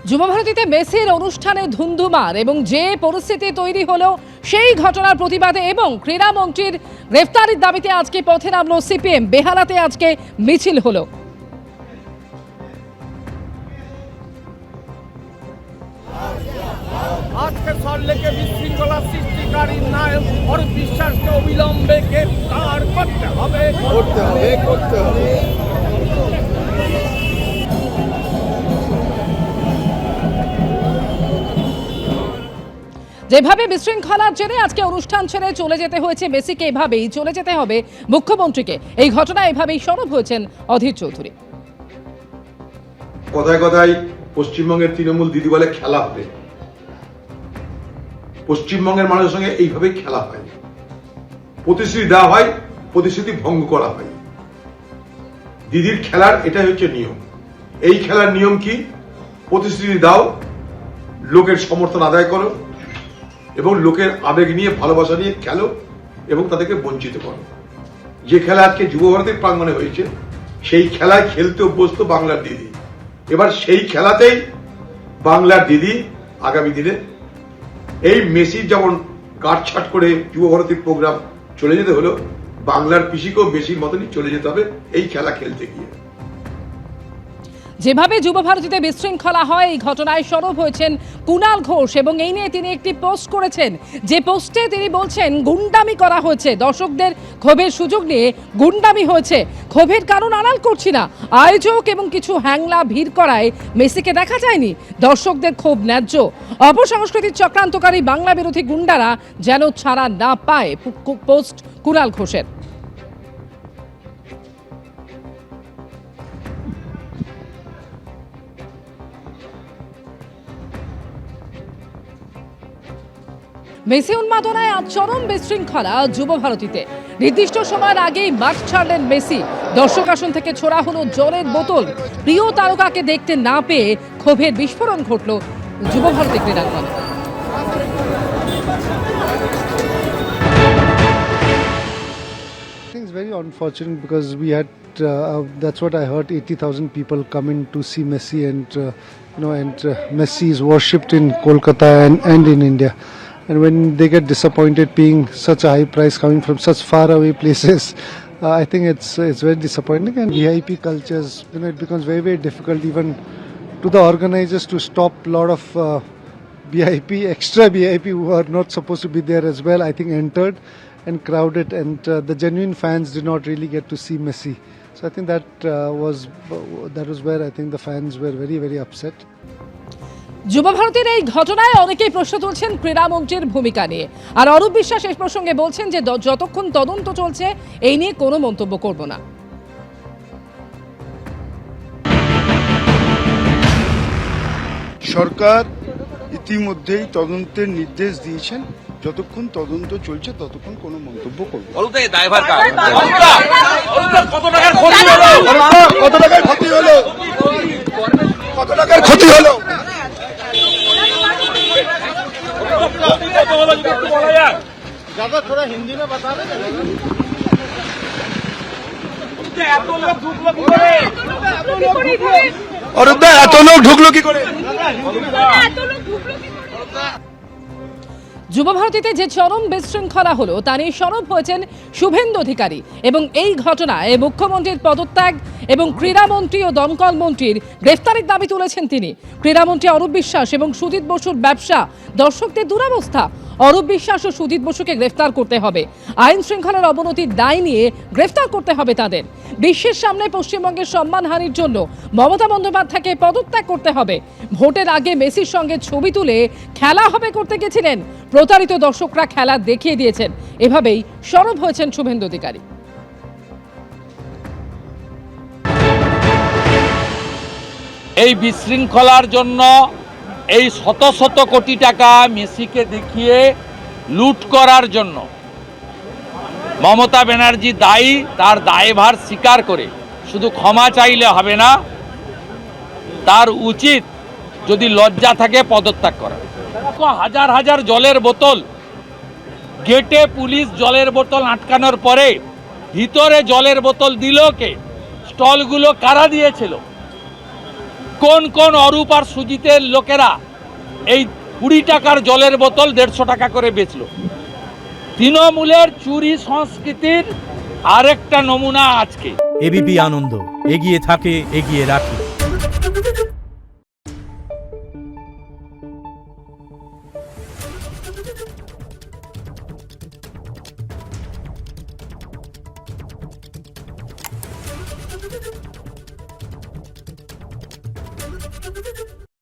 যুবভারতীতে মেসির অনুষ্ঠানে ধুন্ধুমার এবং যে পরিস্থিতি তৈরি হলো সেই ঘটনার প্রতিবাদে এবং ক্রীড়ামন্ত্রীর গ্রেফতারির দাবিতে আজকে পথে নামলো সিপিএম। বেহালাতে আজকে মিছিল হলো। আজকে সল্টলেকে বিশৃঙ্খলা সৃষ্টিকারী নায়ক অরূপ বিশ্বাসকে অবিলম্বে গ্রেফতার করতে হবে। যেভাবে বিশৃঙ্খলার জেরে আজকে অনুষ্ঠান ছেড়ে চলে যেতে হয়েছে মেসিকে, এভাবেই চলে যেতে হবে মুখ্যমন্ত্রীকে। এই ঘটনা এভাবেই সরব হয়েছেন অধীর চৌধুরী। কথায় কথায় পশ্চিমবঙ্গের তৃণমূল দিদি বলে খেলা হবে। পশ্চিমবঙ্গের মানুষের সঙ্গে এইভাবে খেলা হয়, প্রতিশ্রুতি দেওয়া হয়, প্রতিশ্রুতি ভঙ্গ করা হয়। দিদির খেলার এটাই হচ্ছে নিয়ম। এই খেলার নিয়ম কি? প্রতিশ্রুতি দাও, লোকের সমর্থন আদায় করো এবং লোকের আবেগ নিয়ে ভালোবাসা নিয়ে খেলো এবং তাদেরকে বঞ্চিত করো। যে খেলা আজকে যুবভারতীর প্রাঙ্গণে হয়েছে সেই খেলায় খেলতে অভ্যস্ত বাংলার দিদি। এবার সেই খেলাতেই বাংলার দিদি আগামী দিনে এই মেসির যেমন কাটছাট করে যুবভারতীর প্রোগ্রাম চলে যেতে হলো, বাংলার পিসিকেও মেসির মতনই চলে যেতে হবে এই খেলা খেলতে গিয়ে। যেভাবে যুবভারতীতে বিশৃঙ্খলা হয়, এই ঘটনায় সরব হয়েছেন কুণাল ঘোষ এবং এই নিয়ে তিনি একটি পোস্ট করেছেন। যে পোস্টে তিনি বলছেন গুন্ডামি করা হয়েছে, দর্শকদের ক্ষোভের সুযোগ নিয়ে গুন্ডামি হয়েছে। ক্ষোভের কারণ আড়াল করছি না, আয়োজক এবং কিছু হ্যাংলা ভিড় করায় মেসিকে দেখা যায়নি। দর্শকদের ক্ষোভ ন্যায্য। অপসংস্কৃতির চক্রান্তকারী বাংলা বিরোধী গুন্ডারা যেন ছাড়া না পায়। পোস্ট কুণাল ঘোষের। মেসি উন্মাদনায় আজ চরম বিশৃঙ্খলা যুবভারতীতে। নির্দিষ্ট সময়ের আগেই মাঠ ছাড়লেন মেসি। দর্শক আসন থেকে ছোড়া হলো জলের বোতল। প্রিয় তারকাকে দেখতে না পেয়ে ক্ষোভের বিস্ফোরণ ঘটল Yuva Bharati ক্রীড়াঙ্গনে। It's very unfortunate because we had that's what I heard, 80,000 people come in to see Messi, and Messi is worshipped in Kolkata and in India. And when they get disappointed being such a high price coming from such far away places, I think it's very disappointing. And VIP cultures, it becomes very, very difficult even to the organizers to stop a lot of extra VIP who are not supposed to be there as well, I think entered and crowded, and the genuine fans did not really get to see Messi. So I think that was where I think the fans were very, very upset. যুবভারতীর এই ঘটনায় অনেকেই প্রশ্ন তুলছেন ক্রীড়ামন্ত্রীর ভূমিকা নিয়ে। আর অরূপ বিশ্বাস এই প্রসঙ্গে বলছেন যে যতক্ষণ তদন্ত চলছে এই নিয়ে কোনো মন্তব্য করব না। সরকার ইতিমধ্যেই তদন্তের নির্দেশ দিয়েছেন, যতক্ষণ তদন্ত চলছে ততক্ষণ কোনো মন্তব্য করব না। কত টাকার ক্ষতি হলো? কত টাকার ক্ষতি হলো? थोड़ा हिंदी में बता रहे और এত লোক ঢুকলো কি করে? যুবভারতীতে যে চরম বিশৃঙ্খলা হলো তা নিয়ে সরব হয়েছেন শুভেন্দু অধিকারী এবং এই ঘটনায় মুখ্যমন্ত্রীর পদত্যাগ এবং ক্রীড়ামন্ত্রী ও দমকল মন্ত্রীর গ্রেফতারের দাবি তুলেছেন তিনি। ক্রীড়ামন্ত্রী অরূপ বিশ্বাস এবং সুজিত বসুর ব্যবসা, দর্শকদের দুরবস্থা। অরূপ বিশ্বাস ও সুজিত বসুকে গ্রেফতার করতে হবে। আইন শৃঙ্খলার অবনতির দায় নিয়ে গ্রেফতার করতে হবে তাদের। বিশ্বের সামনে পশ্চিমবঙ্গের সম্মানহানির জন্য মমতা বন্দ্যোপাধ্যায়কে পদত্যাগ করতে হবে। ভোটের আগে মেসির সঙ্গে ছবি তুলে খেলা হবে করতে গেছিলেন, প্রতারিত দর্শকরা খেলা দেখিয়ে দিয়েছেন। এভাবেই সরব হয়েছেন শুভেন্দু অধিকারী। এই বিশৃঙ্খলার জন্য এই শত শত কোটি টাকা মেসিকে দেখিয়ে লুট করার জন্য মমতা ব্যানার্জি দায়ী। তার দায়ভার স্বীকার করে শুধু ক্ষমা চাইলে হবে না, তার উচিত যদি লজ্জা থাকে পদত্যাগ করা। হাজার হাজার জলের বোতল, গেটে পুলিশ জলের বোতল আটকানোর পরে ভিতরে জলের বোতল দিল কে? স্টলগুলো কারা দিয়েছিল? কোন কোন অরূপ আর সুজিতের লোকেরা এই 20 টাকার জলের বোতল 150 টাকা করে বেচলো। তৃণমূলের চুরি সংস্কৃতির আরেকটা নমুনা আজকে। এবিপি আনন্দ, এগিয়ে থাকে, এগিয়ে রাখে।